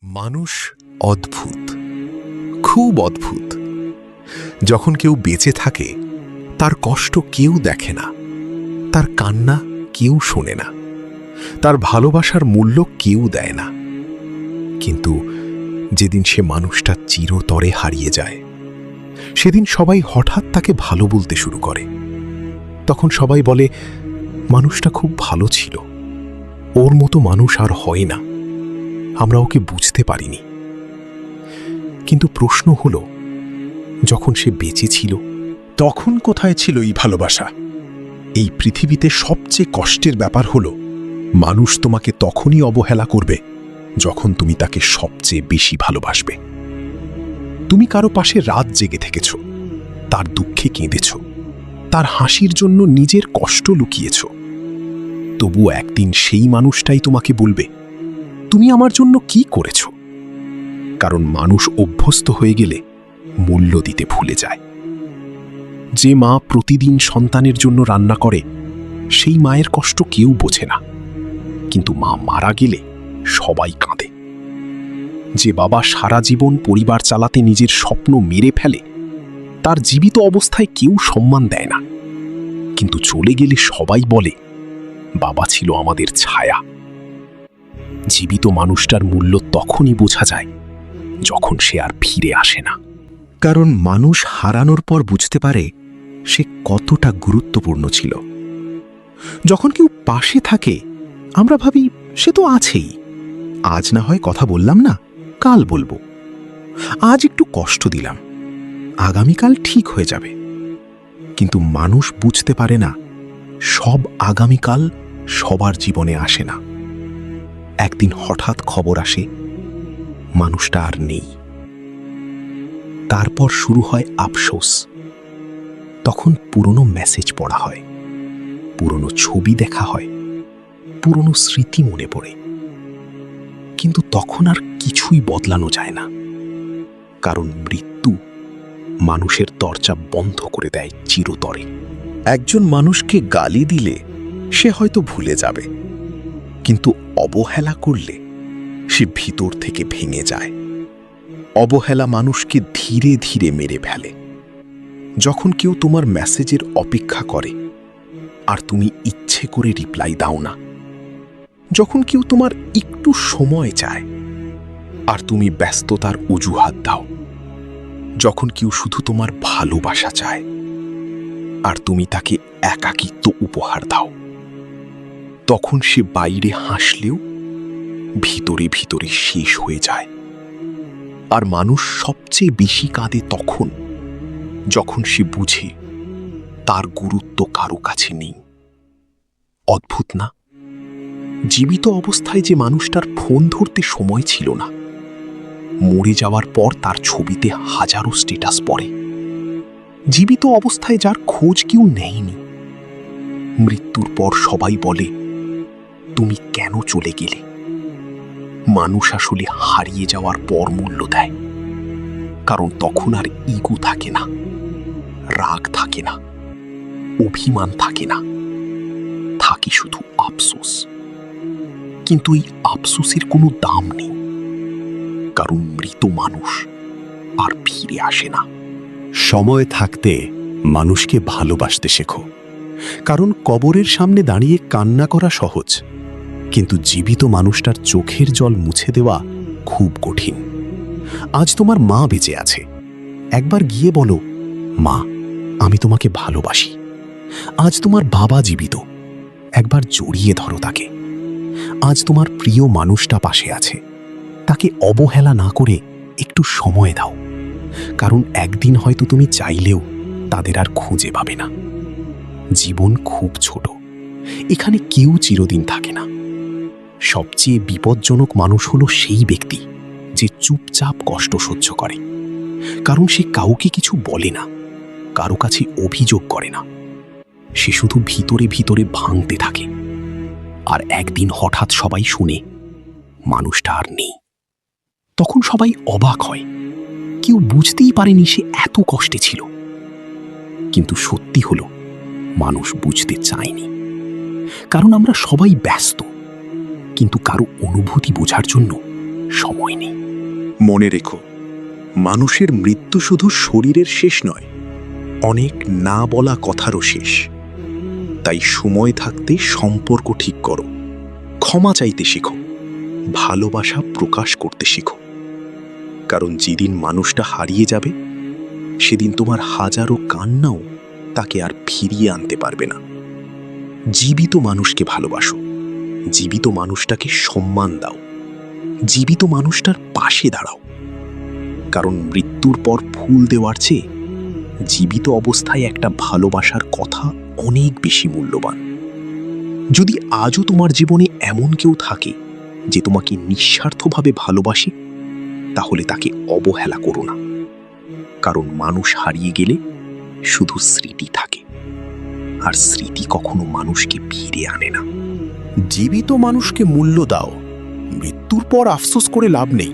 মানুষ অদ্ভুত, খুব অদ্ভুত। যখন কেউ বেঁচে থাকে তার কষ্ট কেউ দেখে না, তার কান্না কেউ শোনে না, তার ভালোবাসার মূল্য কেউ দেয় না। কিন্তু যেদিন সে মানুষটা চিরতরে হারিয়ে যায়, সেদিন সবাই হঠাৎ তাকে ভালো বলতে শুরু করে। তখন সবাই বলে, মানুষটা খুব ভালো ছিল, ওর মতো মানুষ আর হয় না, আমরা ওকে বুঝতে পারিনি। কিন্তু প্রশ্ন হলো, যখন সে বেঁচে ছিল তখন কোথায় ছিল এই ভালোবাসা? এই পৃথিবীতে সবচেয়ে কষ্টের ব্যাপার হলো, মানুষ তোমাকে তখনই অবহেলা করবে যখন তুমি তাকে সবচেয়ে বেশি ভালোবাসবে। তুমি কারো পাশে রাত জেগে থেকেছ, তার দুঃখে কেঁদেছ, তার হাসির জন্য নিজের কষ্ট লুকিয়েছ। তবু একদিন সেই মানুষটাই তোমাকে বলবে, তুমি আমার জন্য কি করেছ? কারণ মানুষ অভ্যস্ত হয়ে গেলে মূল্য দিতে ভুলে যায়। যে মা প্রতিদিন সন্তানের জন্য রান্না করে, সেই মায়ের কষ্ট কেউ বোঝে না, কিন্তু মা মারা গেলে সবাই কাঁদে। যে বাবা সারা জীবন পরিবার চালাতে নিজের স্বপ্ন মেরে ফেলে, তার জীবিত অবস্থায় কেউ সম্মান দেয় না, কিন্তু চলে গেলে সবাই বলে, বাবা ছিল আমাদের ছায়া। জীবিত মানুষটার মূল্য তখনই বোঝা যায় যখন সে আর ফিরে আসে না। কারণ মানুষ হারানোর পর বুঝতে পারে সে কতটা গুরুত্বপূর্ণ ছিল। যখন কেউ পাশে থাকে আমরা ভাবি সে তো আছেই, আজ না হয় কথা বললাম না, কাল বলবো। আজ একটু কষ্ট দিলাম, আগামীকাল ঠিক হয়ে যাবে। কিন্তু মানুষ বুঝতে পারে না, সব আগামীকাল সবার জীবনে আসে না। একদিন হঠাৎ খবর আসে, মানুষটা আর নেই। তারপর শুরু হয় আফসোস। তখন পুরনো মেসেজ পড়া হয়, পুরনো ছবি দেখা হয়, পুরনো স্মৃতি মনে পড়ে। কিন্তু তখন আর কিছুই বদলানো যায় না, কারণ মৃত্যু মানুষের দরজা বন্ধ করে দেয় চিরতরে। একজন মানুষকে গালি দিলে সে হয়তো ভুলে যাবে, কিন্তু অবহেলা করলে সে ভিতর থেকে ভেঙে যায়। অবহেলা মানুষকে ধীরে ধীরে মেরে ফেলে। যখন কেউ তোমার মেসেজের অপেক্ষা করে আর তুমি ইচ্ছে করে রিপ্লাই দাও না, যখন কেউ তোমার একটু সময় চায় আর তুমি ব্যস্ততার অজুহাত দাও, যখন কেউ শুধু তোমার ভালোবাসা চায় আর তুমি তাকে একাকিত্ব উপহার দাও, তখন সে বাইরে হাসলেও ভিতরে ভিতরে শেষ হয়ে যায়। আর মানুষ সবচেয়ে বেশি কাঁদে তখন, যখন সে বুঝে তার গুরুত্ব কারো কাছে নেই। অদ্ভুত না? জীবিত অবস্থায় যে মানুষটার ফোন ধরতে সময় ছিল না, মরে যাওয়ার পর তার ছবিতে হাজারো স্ট্যাটাস পড়ে। জীবিত অবস্থায় যার খোঁজ কেউ নেয়নি, মৃত্যুর পর সবাই বলে, তুমি কেন চলে গেলে? মানুষ আসলে হারিয়ে যাওয়ার পর মূল্য দেয়, কারণ তখন আর ইগো থাকে না, রাগ থাকে না, অভিমান থাকে না, থাকে শুধু আফসোস। কিন্তু এই আফসোসের কোনো দাম নেই, কারণ মৃত মানুষ আর ফিরে আসে না। সময় থাকতে মানুষকে ভালোবাসতে শেখো, কারণ কবরের সামনে দাঁড়িয়ে কান্না করা সহজ, কিন্তু জীবিত মানুষটার চোখের জল মুছে দেওয়া খুব কঠিন। আজ তোমার মা বেঁচে আছে, একবার গিয়ে বলো, মা আমি তোমাকে ভালোবাসি। আজ তোমার বাবা জীবিত, একবার জড়িয়ে ধরো তাকে। আজ তোমার প্রিয় মানুষটা পাশে আছে, তাকে অবহেলা না করে একটু সময় দাও, কারণ একদিন হয়তো তুমি চাইলেও তাদের আর খুঁজে পাবে না। জীবন খুব ছোট, এখানে কেউ চিরদিন থাকে না। সবচেয়ে বিপজ্জনক মানুষ হলো সেই ব্যক্তি যে চুপচাপ কষ্ট সহ্য করে, কারণ সে কাউকে কিছু বলে না, কারো কাছে অভিযোগ করে না, সে শুধু ভিতরে ভিতরে ভাঙতে থাকে। আর একদিন হঠাৎ সবাই শুনে মানুষটা আর নেই, তখন সবাই অবাক হয়, কেউ বুঝতেই পারেনি সে এত কষ্টে ছিল। কিন্তু সত্যি হলো, মানুষ বুঝতে চায়নি, কারণ আমরা সবাই ব্যস্ত, কিন্তু কারো অনুভূতি বোঝার জন্য সময় নেই। মনে রেখো, মানুষের মৃত্যু শুধু শরীরের শেষ নয়, অনেক না বলা কথারও শেষ। তাই সময় থাকতে সম্পর্ক ঠিক করো, ক্ষমা চাইতে শিখো, ভালোবাসা প্রকাশ করতে শিখো। কারণ যেদিন মানুষটা হারিয়ে যাবে, সেদিন তোমার হাজারো কান্নাও তাকে আর ফিরিয়ে আনতে পারবে না। জীবিত মানুষকে ভালোবাসো, জীবিত মানুষটাকে সম্মান দাও, জীবিত মানুষটার পাশে দাঁড়াও। কারণ মৃত্যুর পর ফুল দেওয়ার চেয়ে জীবিত অবস্থায় একটা ভালোবাসার কথা অনেক বেশি মূল্যবান। যদি আজও তোমার জীবনে এমন কেউ থাকে যে তোমাকে নিঃস্বার্থভাবে ভালোবাসে, তাহলে তাকে অবহেলা করো না। কারণ মানুষ হারিয়ে গেলে শুধু স্মৃতি থাকে, আর স্মৃতি কখনো মানুষকে ফিরে আনে না। জীবিত মানুষকে মূল্য দাও, মৃত্যুর পর আফসোস করে লাভ নেই।